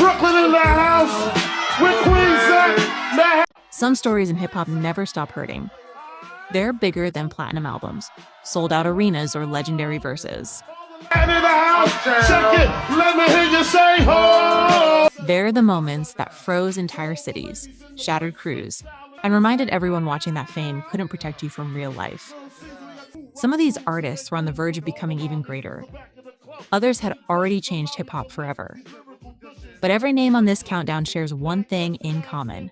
Brooklyn in the house. With Queens at. Some stories in hip-hop never stop hurting. They're bigger than platinum albums, sold-out arenas, or legendary verses. In the house. Check it. Let me hear you say ho. They're the moments that froze entire cities, shattered crews, and reminded everyone watching that fame couldn't protect you from real life. Some of these artists were on the verge of becoming even greater. Others had already changed hip-hop forever. But every name on this countdown shares one thing in common.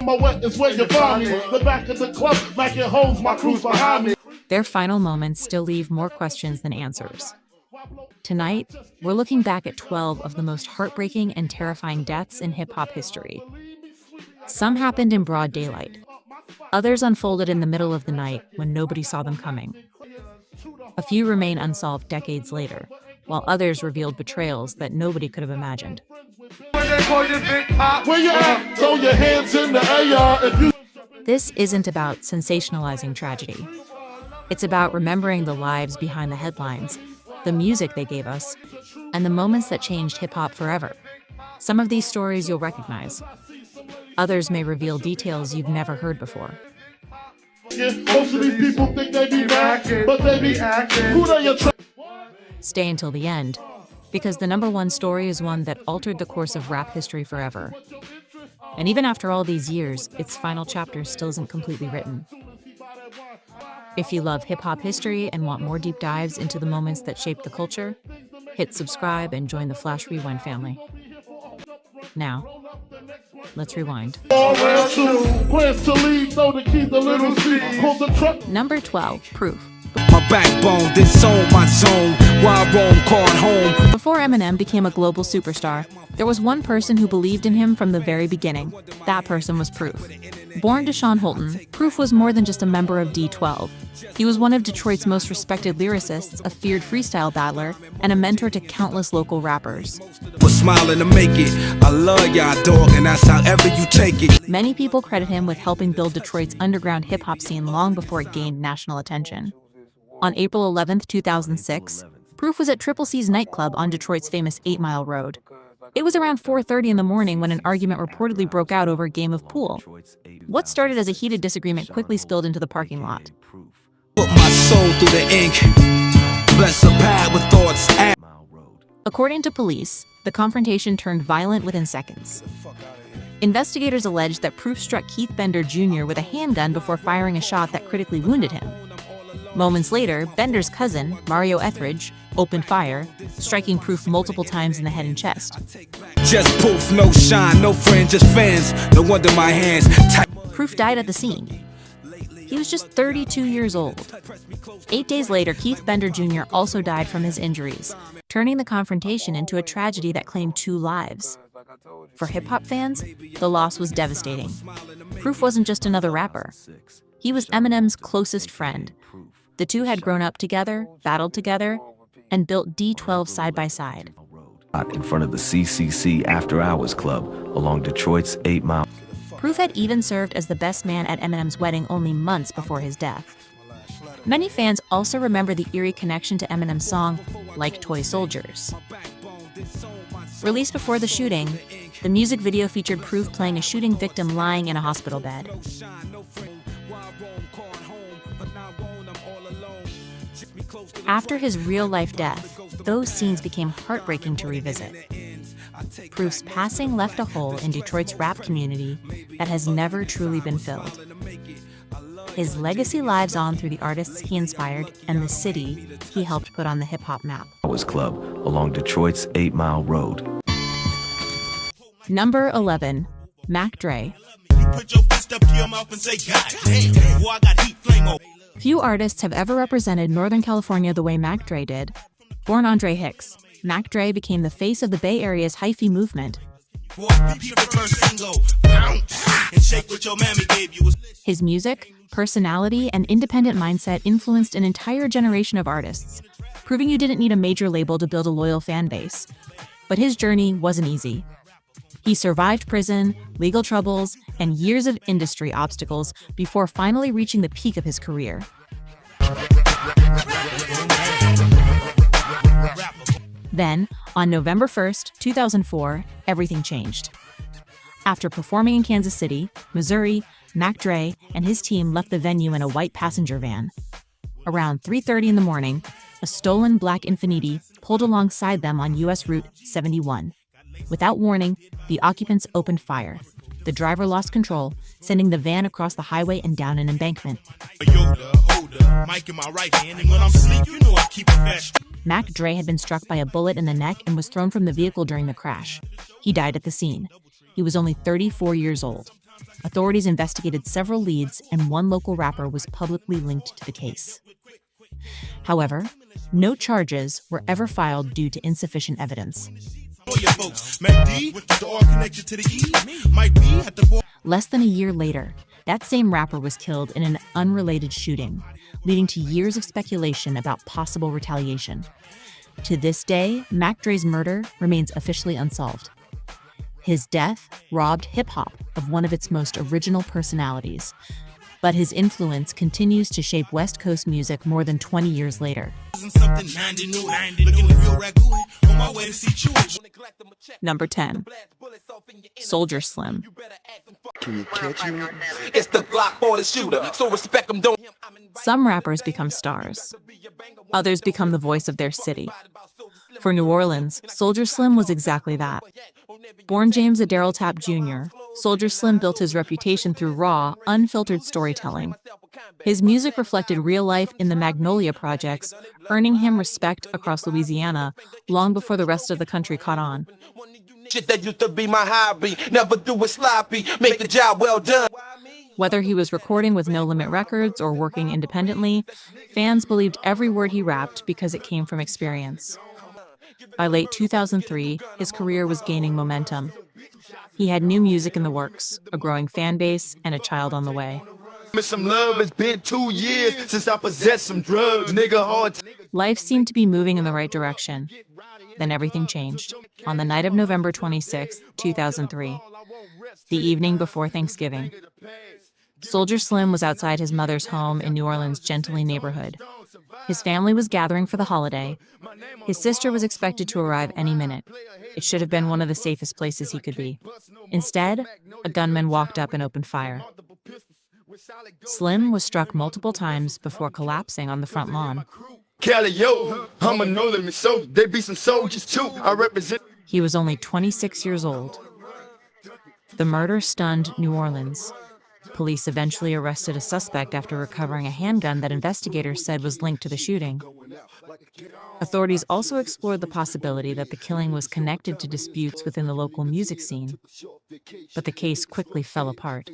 My wet is where you find me. The back of the club like it holds my crew behind me. Their final moments still leave more questions than answers. Tonight, we're looking back at 12 of the most heartbreaking and terrifying deaths in hip-hop history. Some happened in broad daylight. Others unfolded in the middle of the night when nobody saw them coming. A few remain unsolved decades later, while others revealed betrayals that nobody could have imagined. Where you at? Throw your hands in the air if you. This isn't about sensationalizing tragedy. It's about remembering the lives behind the headlines, the music they gave us, and the moments that changed hip-hop forever. Some of these stories you'll recognize. Others may reveal details you've never heard before. Most of these people think they be acting, but they be acting. Who they attract? Stay until the end, because the number one story is one that altered the course of rap history forever. And even after all these years, its final chapter still isn't completely written. If you love hip-hop history and want more deep dives into the moments that shaped the culture, hit subscribe and join the Flash Rewind family. Now, let's rewind. Number 12, Proof. My backbone, this zone, my zone. While I roam, card home. Before Eminem became a global superstar, there was one person who believed in him from the very beginning. That person was Proof. Born Deshaun Holton, Proof was more than just a member of D12. He was one of Detroit's most respected lyricists, a feared freestyle battler, and a mentor to countless local rappers. For smiling to make it, I love y'all, dog, and that's however you take it. Many people credit him with helping build Detroit's underground hip-hop scene long before it gained national attention. On April 11, 2006, Proof was at Triple C's nightclub on Detroit's famous 8 Mile Road. It was around 4:30 in the morning when an argument reportedly broke out over a game of pool. What started as a heated disagreement quickly spilled into the parking lot. Put my soul through the ink. Bless a pad with thoughts. According to police, the confrontation turned violent within seconds. Investigators alleged that Proof struck Keith Bender Jr. with a handgun before firing a shot that critically wounded him. Moments later, Bender's cousin, Mario Etheridge, opened fire, striking Proof multiple times in the head and chest. Just poof, no shine, no friend, just fans. No wonder my hands tight. Proof died at the scene. He was just 32 years old. 8 days later, Keith Bender Jr. also died from his injuries, turning the confrontation into a tragedy that claimed 2 lives. For hip-hop fans, the loss was devastating. Proof wasn't just another rapper. He was Eminem's closest friend. The two had grown up together, battled together, and built D12 side by side. In front of the CCC After Hours Club along Detroit's 8 Mile. Proof had even served as the best man at Eminem's wedding only months before his death. Many fans also remember the eerie connection to Eminem's song, Like Toy Soldiers. Released before the shooting, the music video featured Proof playing a shooting victim lying in a hospital bed. After his real-life death, those scenes became heartbreaking to revisit. Proof's passing left a hole in Detroit's rap community that has never truly been filled. His legacy lives on through the artists he inspired and the city he helped put on the hip-hop map. Hours Club along Detroit's 8 Mile Road. Number 11, Mac Dre. Few artists have ever represented Northern California the way Mac Dre did. Born Andre Hicks, Mac Dre became the face of the Bay Area's hyphy movement. His music, personality, and independent mindset influenced an entire generation of artists, proving you didn't need a major label to build a loyal fan base. But his journey wasn't easy. He survived prison, legal troubles, and years of industry obstacles before finally reaching the peak of his career. Then, on November 1st, 2004, everything changed. After performing in Kansas City, Missouri, Mac Dre and his team left the venue in a white passenger van. Around 3:30 in the morning, a stolen black Infiniti pulled alongside them on U.S. Route 71. Without warning, the occupants opened fire. The driver lost control, sending the van across the highway and down an embankment. Mac Dre had been struck by a bullet in the neck and was thrown from the vehicle during the crash. He died at the scene. He was only 34 years old. Authorities investigated several leads, and one local rapper was publicly linked to the case. However, no charges were ever filed due to insufficient evidence. Less than a year later, that same rapper was killed in an unrelated shooting, leading to years of speculation about possible retaliation. To this day, Mac Dre's murder remains officially unsolved. His death robbed hip-hop of one of its most original personalities, but his influence continues to shape West Coast music more than 20 years later. Number 10. Soldier Slim. Can you catch me? It's the Glock for the shooter, so respect them, don't. Some rappers become stars. Others become the voice of their city. For New Orleans, Soldier Slim was exactly that. Born James Adairell Tapp Jr., Soldier Slim built his reputation through raw, unfiltered storytelling. His music reflected real life in the Magnolia Projects, earning him respect across Louisiana long before the rest of the country caught on. Shit that used to be my hobby, never do it sloppy, make the job well done. Whether he was recording with No Limit Records or working independently, fans believed every word he rapped because it came from experience. By late 2003, his career was gaining momentum. He had new music in the works, a growing fan base, and a child on the way. Some love, it's been 2 years since I possessed some drugs, nigga hard. Life seemed to be moving in the right direction. Then everything changed. On the night of November 26, 2003, the evening before Thanksgiving, Soldier Slim was outside his mother's home in New Orleans' Gentilly neighborhood. His family was gathering for the holiday. His sister was expected to arrive any minute. It should have been one of the safest places he could be. Instead, a gunman walked up and opened fire. Slim was struck multiple times before collapsing on the front lawn. Cali, yo, I'ma know them, so they be some soldiers too. I represent. He was only 26 years old. The murder stunned New Orleans. Police eventually arrested a suspect after recovering a handgun that investigators said was linked to the shooting. Authorities also explored the possibility that the killing was connected to disputes within the local music scene, but the case quickly fell apart.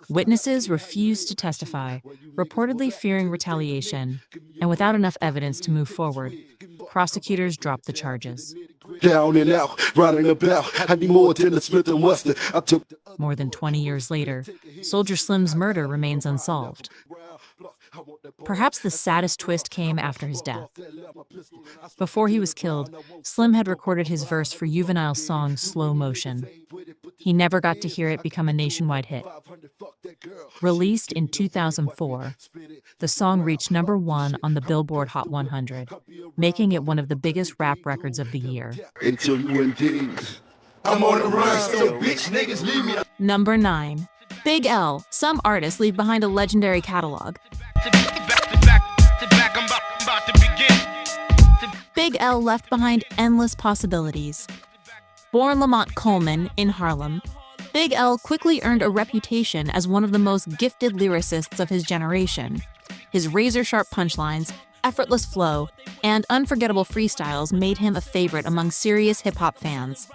Witnesses refused to testify, reportedly fearing retaliation, and without enough evidence to move forward, prosecutors dropped the charges. Down and out, riding about. I need more than a Smith and Wesson. I took. More than 20 years later, Soldier Slim's murder remains unsolved. Perhaps the saddest twist came after his death. Before he was killed, Slim had recorded his verse for Juvenile's song Slow Motion. He never got to hear it become a nationwide hit. Released in 2004, the song reached #1 on the Billboard Hot 100, making it one of the biggest rap records of the year. Until you indeed. I'm on the run, so bitch niggas leave me. Number 9. Big L. Some artists leave behind a legendary catalog. Big L left behind endless possibilities. Born Lamont Coleman in Harlem, Big L quickly earned a reputation as one of the most gifted lyricists of his generation. His razor-sharp punchlines, effortless flow, and unforgettable freestyles made him a favorite among serious hip-hop fans.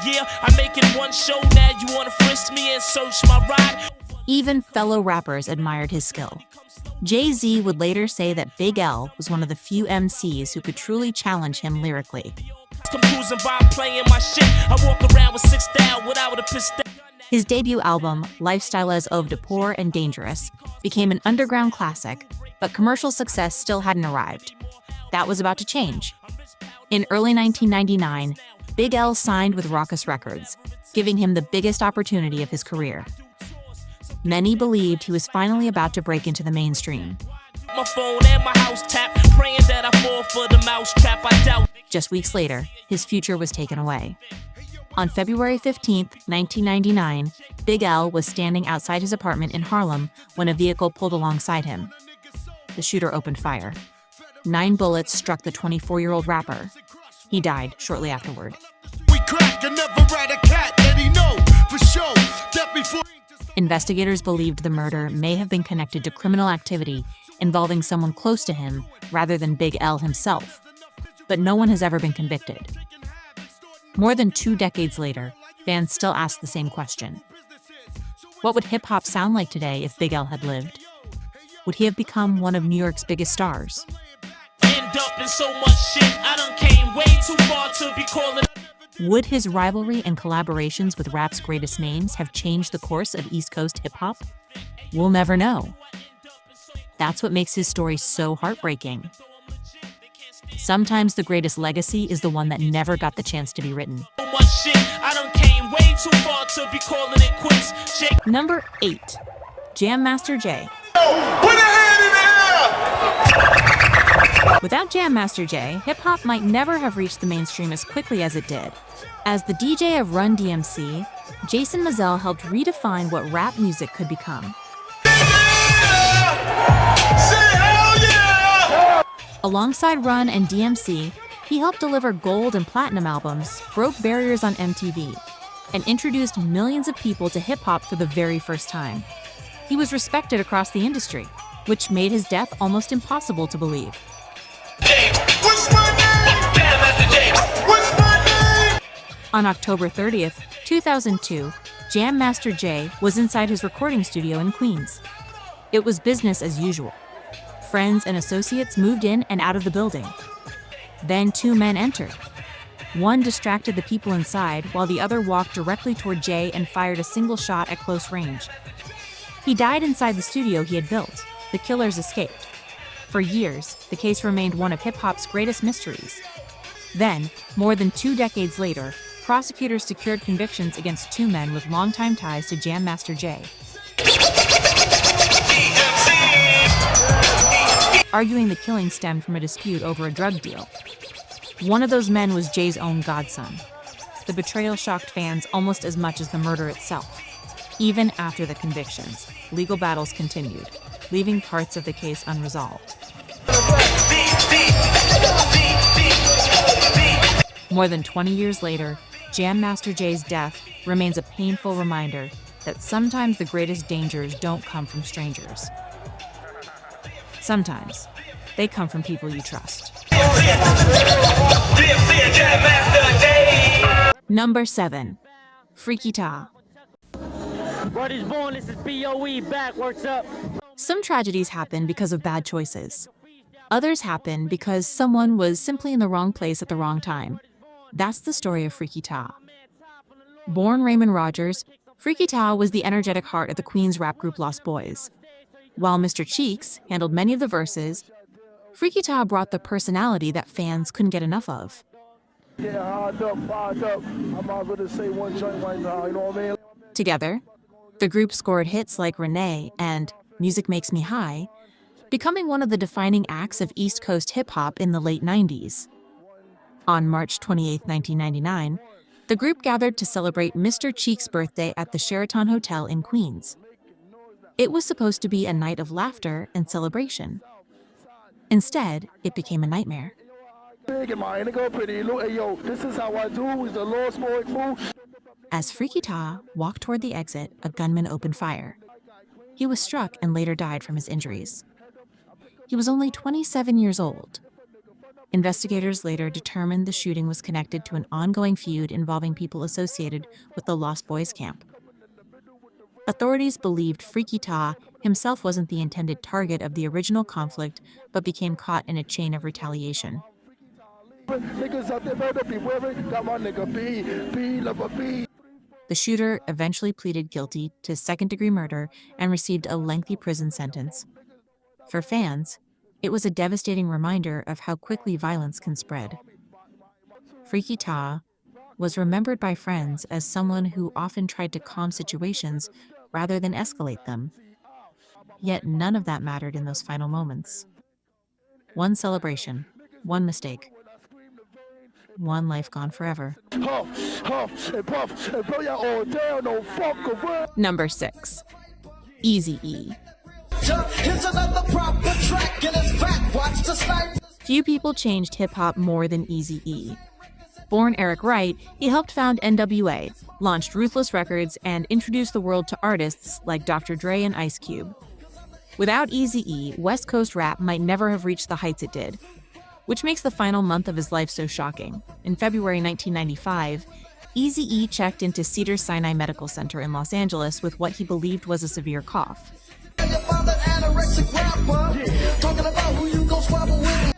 Yeah, I'm making one show now, you wanna frisk me and search my ride? Even fellow rappers admired his skill. Jay-Z would later say that Big L was one of the few MCs who could truly challenge him lyrically. His debut album, Lifestyle as Ove to Poor and Dangerous, became an underground classic, but commercial success still hadn't arrived. That was about to change. In early 1999, Big L signed with Rawkus Records, giving him the biggest opportunity of his career. Many believed he was finally about to break into the mainstream. My phone and my house tap, praying that I fall for the mouse trap. I doubt. Just weeks later, his future was taken away. On February 15, 1999, Big L was standing outside his apartment in Harlem when a vehicle pulled alongside him. The shooter opened fire. 9 bullets struck the 24-year-old rapper. He died shortly afterward. Investigators believed the murder may have been connected to criminal activity involving someone close to him rather than Big L himself. But no one has ever been convicted. More than 2 decades later, fans still ask the same question. What would hip-hop sound like today if Big L had lived? Would he have become one of New York's biggest stars? End up in so much shit, I done came way too far to be calling. Would his rivalry and collaborations with rap's greatest names have changed the course of East Coast hip-hop? We'll never know. That's what makes his story so heartbreaking. Sometimes the greatest legacy is the one that never got the chance to be written. So much shit, I done came way too far to be calling it quits. Number 8. Jam Master Jay. Put a hand in the air! Without Jam Master Jay, hip-hop might never have reached the mainstream as quickly as it did. As the DJ of Run DMC, Jason Mizell helped redefine what rap music could become. Alongside Run and DMC, he helped deliver gold and platinum albums, broke barriers on MTV, and introduced millions of people to hip-hop for the very first time. He was respected across the industry, which made his death almost impossible to believe. What's my name? Jam Master James. What's my name? On October 30th, 2002, Jam Master Jay was inside his recording studio in Queens. It was business as usual. Friends and associates moved in and out of the building. Then 2 men entered. One distracted the people inside while the other walked directly toward Jay and fired a single shot at close range. He died inside the studio he had built. The killers escaped. For years, the case remained one of hip-hop's greatest mysteries. Then, more than 2 decades later, prosecutors secured convictions against 2 men with longtime ties to Jam Master Jay, arguing the killing stemmed from a dispute over a drug deal. One of those men was Jay's own godson. The betrayal shocked fans almost as much as the murder itself. Even after the convictions, legal battles continued, leaving parts of the case unresolved. More than 20 years later, Jam Master Jay's death remains a painful reminder that sometimes the greatest dangers don't come from strangers. Sometimes they come from people you trust. Number 7. Freaky Tah. Brothers born, this is B.O.E. back, works up. Some tragedies happen because of bad choices. Others happen because someone was simply in the wrong place at the wrong time. That's the story of Freaky Tah. Born Raymond Rogers, Freaky Tah was the energetic heart of the Queens rap group Lost Boys. While Mr. Cheeks handled many of the verses, Freaky Tah brought the personality that fans couldn't get enough of. Together, the group scored hits like Renee and Music Makes Me High, becoming one of the defining acts of East Coast hip-hop in the late 90s. On March 28, 1999, the group gathered to celebrate Mr. Cheeks' birthday at the Sheraton Hotel in Queens. It was supposed to be a night of laughter and celebration. Instead, it became a nightmare. As Freaky Tah walked toward the exit, a gunman opened fire. He was struck and later died from his injuries. He was only 27 years old. Investigators later determined the shooting was connected to an ongoing feud involving people associated with the Lost Boys camp. Authorities believed Freaky Tah himself wasn't the intended target of the original conflict, but became caught in a chain of retaliation. The shooter eventually pleaded guilty to second-degree murder and received a lengthy prison sentence. For fans, it was a devastating reminder of how quickly violence can spread. Freaky Tah was remembered by friends as someone who often tried to calm situations rather than escalate them. Yet none of that mattered in those final moments. One celebration, one mistake, one life gone forever. Huff, huff, and puff, and blow your old down, no fuck around. Number 6. Eazy-E. Here's another proper track in his back. Watch the snipe. Few people changed hip-hop more than Eazy-E. Born Eric Wright, he helped found NWA, launched Ruthless Records, and introduced the world to artists like Dr. Dre and Ice Cube. Without Eazy-E, West Coast rap might never have reached the heights it did, which makes the final month of his life so shocking. In February 1995, Eazy-E checked into Cedars-Sinai Medical Center in Los Angeles with what he believed was a severe cough.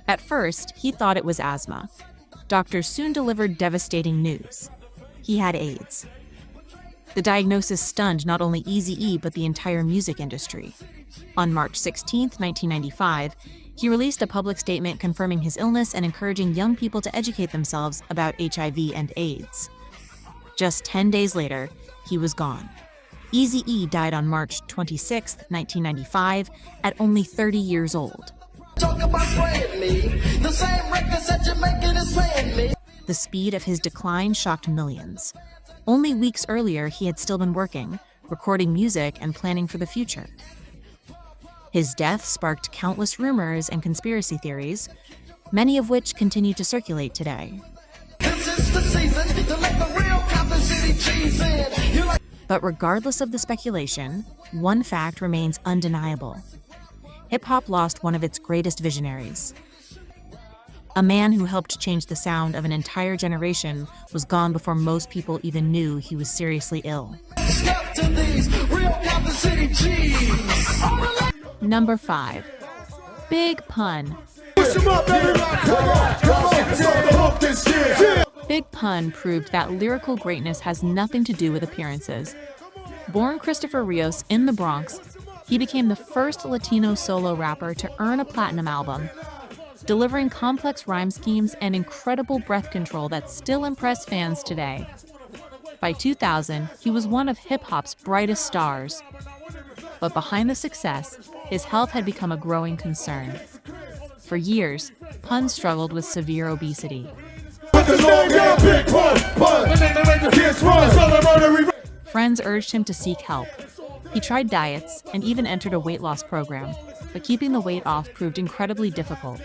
At first, he thought it was asthma. Doctors soon delivered devastating news. He had AIDS. The diagnosis stunned not only Eazy-E but the entire music industry. On March 16, 1995, he released a public statement confirming his illness and encouraging young people to educate themselves about HIV and AIDS. Just 10 days later, he was gone. Eazy-E died on March 26, 1995, at only 30 years old. The speed of his decline shocked millions. Only weeks earlier, he had still been working, recording music and planning for the future. His death sparked countless rumors and conspiracy theories, many of which continue to circulate today. But regardless of the speculation, one fact remains undeniable. Hip-hop lost one of its greatest visionaries. A man who helped change the sound of an entire generation was gone before most people even knew he was seriously ill. Number 5. Big Pun. Big Pun proved that lyrical greatness has nothing to do with appearances. Born Christopher Rios in the Bronx, he became the first Latino solo rapper to earn a platinum album, delivering complex rhyme schemes and incredible breath control that still impress fans today. By 2000, he was one of hip-hop's brightest stars. But behind the success, his health had become a growing concern. For years, Pun struggled with severe obesity. Friends urged him to seek help. He tried diets and even entered a weight loss program, but keeping the weight off proved incredibly difficult.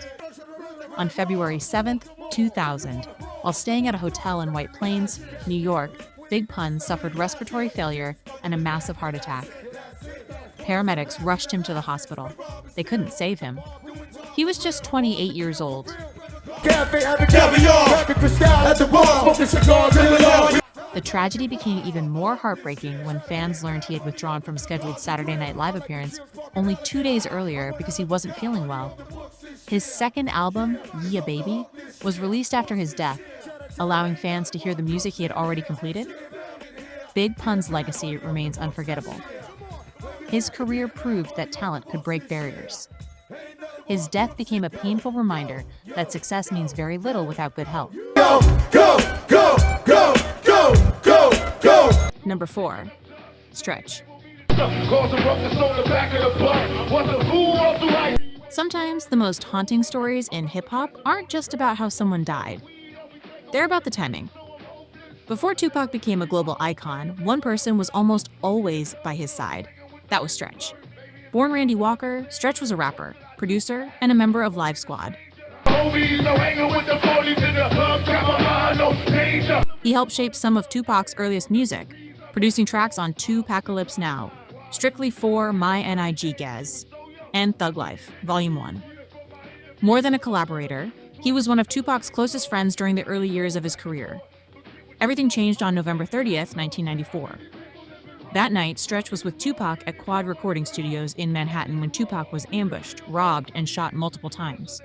On February 7, 2000, while staying at a hotel in White Plains, New York, Big Pun suffered respiratory failure and a massive heart attack. Paramedics rushed him to the hospital. They couldn't save him. He was just 28 years old. The tragedy became even more heartbreaking when fans learned he had withdrawn from a scheduled Saturday Night Live appearance only 2 days earlier because he wasn't feeling well. His second album, Yeah Baby, was released after his death, allowing fans to hear the music he had already completed. Big Pun's legacy remains unforgettable. His career proved that talent could break barriers. His death became a painful reminder that success means very little without good health. Go, go, go, go, go, go, go. Number 4. Stretch. Sometimes the most haunting stories in hip-hop aren't just about how someone died. They're about the timing. Before Tupac became a global icon, one person was almost always by his side. That was Stretch. Born Randy Walker, Stretch was a rapper, producer, and a member of Live Squad. He helped shape some of Tupac's earliest music, producing tracks on 2Pacalypse Now, Strictly 4, My N.I.G. Gaz, and Thug Life, Volume 1. More than a collaborator, he was one of Tupac's closest friends during the early years of his career. Everything changed on November 30th, 1994. That night, Stretch was with Tupac at Quad Recording Studios in Manhattan when Tupac was ambushed, robbed, and shot multiple times.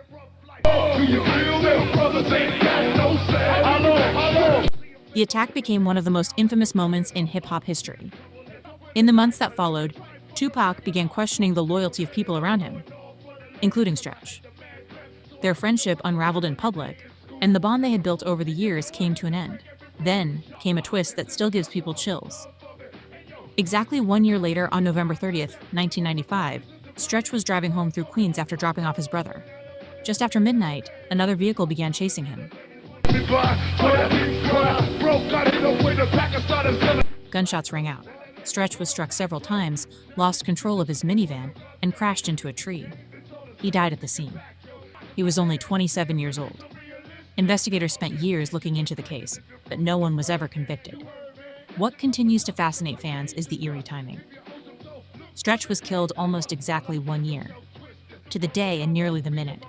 The attack became one of the most infamous moments in hip-hop history. In the months that followed, Tupac began questioning the loyalty of people around him, including Stretch. Their friendship unraveled in public, and the bond they had built over the years came to an end. Then came a twist that still gives people chills. Exactly 1 year later, on November 30th, 1995, Stretch was driving home through Queens after dropping off his brother. Just after midnight, another vehicle began chasing him. Gunshots rang out. Stretch was struck several times, lost control of his minivan, and crashed into a tree. He died at the scene. He was only 27 years old. Investigators spent years looking into the case, but no one was ever convicted. What continues to fascinate fans is the eerie timing. Stretch was killed almost exactly 1 year, to the day and nearly the minute.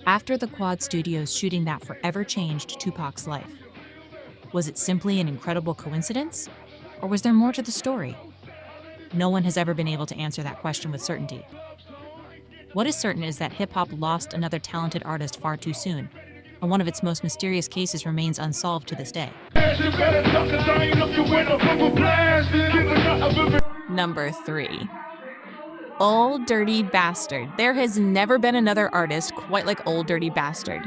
After the Quad Studios shooting that forever changed Tupac's life. Was it simply an incredible coincidence? Or was there more to the story? No one has ever been able to answer that question with certainty. What is certain is that hip-hop lost another talented artist far too soon, and one of its most mysterious cases remains unsolved to this day. Number 3. Old Dirty Bastard. There has never been another artist quite like Old Dirty Bastard.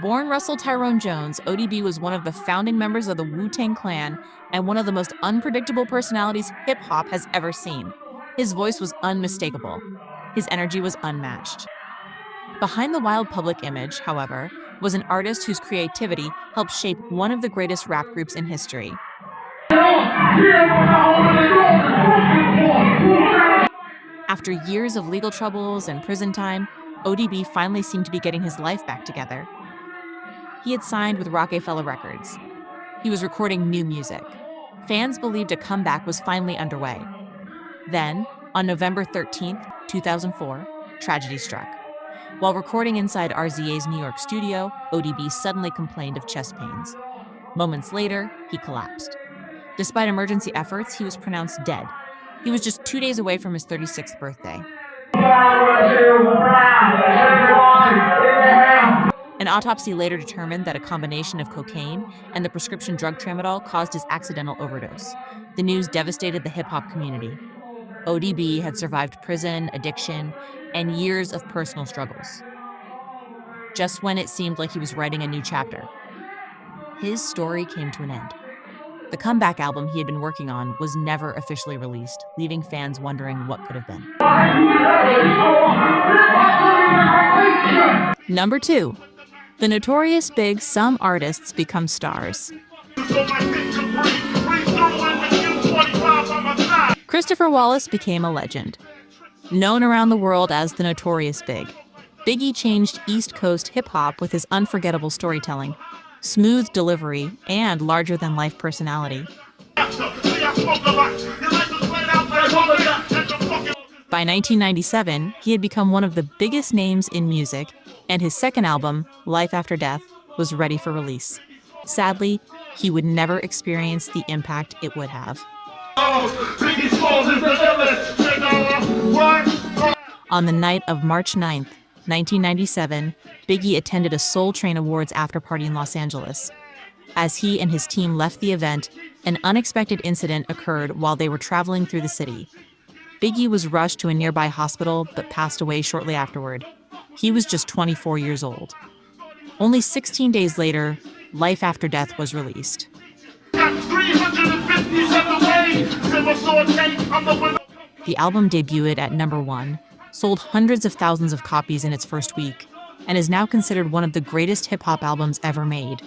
Born Russell Tyrone Jones, ODB was one of the founding members of the Wu-Tang Clan and one of the most unpredictable personalities hip-hop has ever seen. His voice was unmistakable. His energy was unmatched. Behind the wild public image, however, was an artist whose creativity helped shape one of the greatest rap groups in history. After years of legal troubles and prison time, ODB finally seemed to be getting his life back together. He had signed with Rockefeller Records. He was recording new music. Fans believed a comeback was finally underway. Then, on November 13th, 2004, tragedy struck. While recording inside RZA's New York studio, ODB suddenly complained of chest pains. Moments later, he collapsed. Despite emergency efforts, he was pronounced dead. He was just 2 days away from his 36th birthday. An autopsy later determined that a combination of cocaine and the prescription drug tramadol caused his accidental overdose. The news devastated the hip-hop community. ODB had survived prison, addiction, and years of personal struggles. Just when it seemed like he was writing a new chapter, his story came to an end. The comeback album he had been working on was never officially released, leaving fans wondering what could have been. Number 2. The Notorious Big Some Artists Become Stars. Christopher Wallace became a legend. Known around the world as the Notorious Big, Biggie changed East Coast hip-hop with his unforgettable storytelling, smooth delivery, and larger-than-life personality. By 1997, he had become one of the biggest names in music, and his second album, Life After Death, was ready for release. Sadly, he would never experience the impact it would have. On the night of March 9th, 1997, Biggie attended a Soul Train Awards after-party in Los Angeles. As he and his team left the event, an unexpected incident occurred while they were traveling through the city. Biggie was rushed to a nearby hospital but passed away shortly afterward. He was just 24 years old. Only 16 days later, Life After Death was released. The album debuted at number 1, sold hundreds of thousands of copies in its first week, and is now considered one of the greatest hip-hop albums ever made.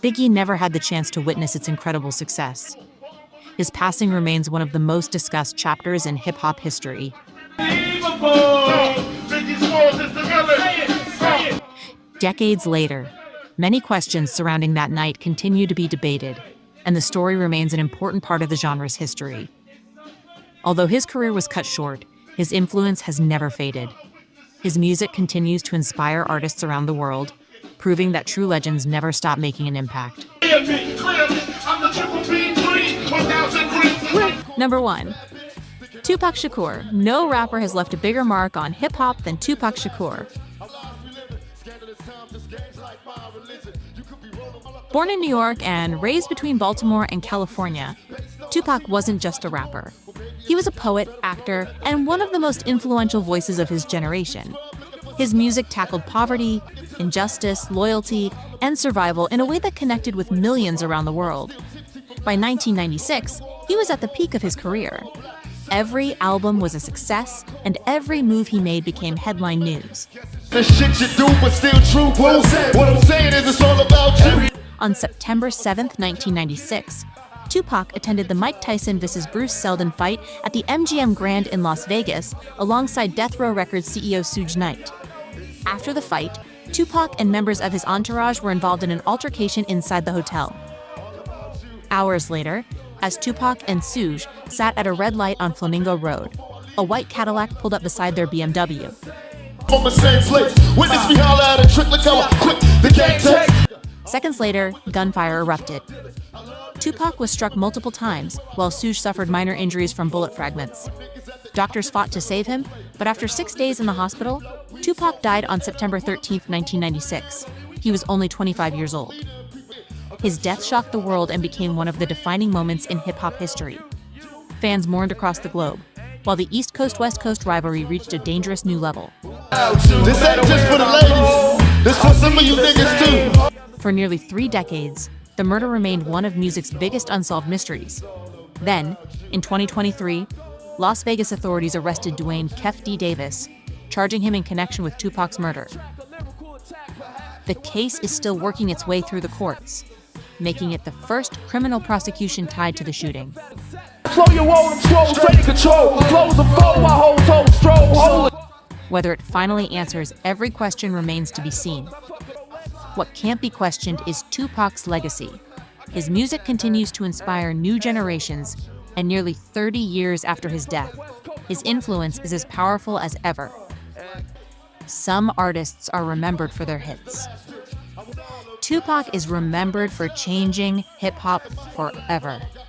Biggie never had the chance to witness its incredible success. His passing remains one of the most discussed chapters in hip-hop history. Decades later, many questions surrounding that night continue to be debated, and the story remains an important part of the genre's history. Although his career was cut short, his influence has never faded. His music continues to inspire artists around the world, proving that true legends never stop making an impact. Number 1. Tupac Shakur. No rapper has left a bigger mark on hip-hop than Tupac Shakur. Born in New York and raised between Baltimore and California, Tupac wasn't just a rapper. He was a poet, actor, and one of the most influential voices of his generation. His music tackled poverty, injustice, loyalty, and survival in a way that connected with millions around the world. By 1996, he was at the peak of his career. Every album was a success, and every move he made became headline news. The shit you do, but still true. What I'm saying is it's all about you. On September 7th, 1996, Tupac attended the Mike Tyson vs. Bruce Seldon fight at the MGM Grand in Las Vegas alongside Death Row Records CEO Suge Knight. After the fight, Tupac and members of his entourage were involved in an altercation inside the hotel. Hours later, as Tupac and Suge sat at a red light on Flamingo Road, a white Cadillac pulled up beside their BMW. On the same place. Witness me holler at a trick, look how quick the gang takes. Seconds later, gunfire erupted. Tupac was struck multiple times, while Suge suffered minor injuries from bullet fragments. Doctors fought to save him, but after 6 days in the hospital, Tupac died on September 13, 1996. He was only 25 years old. His death shocked the world and became one of the defining moments in hip-hop history. Fans mourned across the globe, while the East Coast-West Coast rivalry reached a dangerous new level. This ain't just for the ladies. This for some of you niggas too. For nearly 3 decades, the murder remained one of music's biggest unsolved mysteries. Then, in 2023, Las Vegas authorities arrested Dwayne "Kef D. Davis, charging him in connection with Tupac's murder. The case is still working its way through the courts, making it the first criminal prosecution tied to the shooting. Whether it finally answers every question remains to be seen. What can't be questioned is Tupac's legacy. His music continues to inspire new generations, and nearly 30 years after his death, his influence is as powerful as ever. Some artists are remembered for their hits. Tupac is remembered for changing hip-hop forever.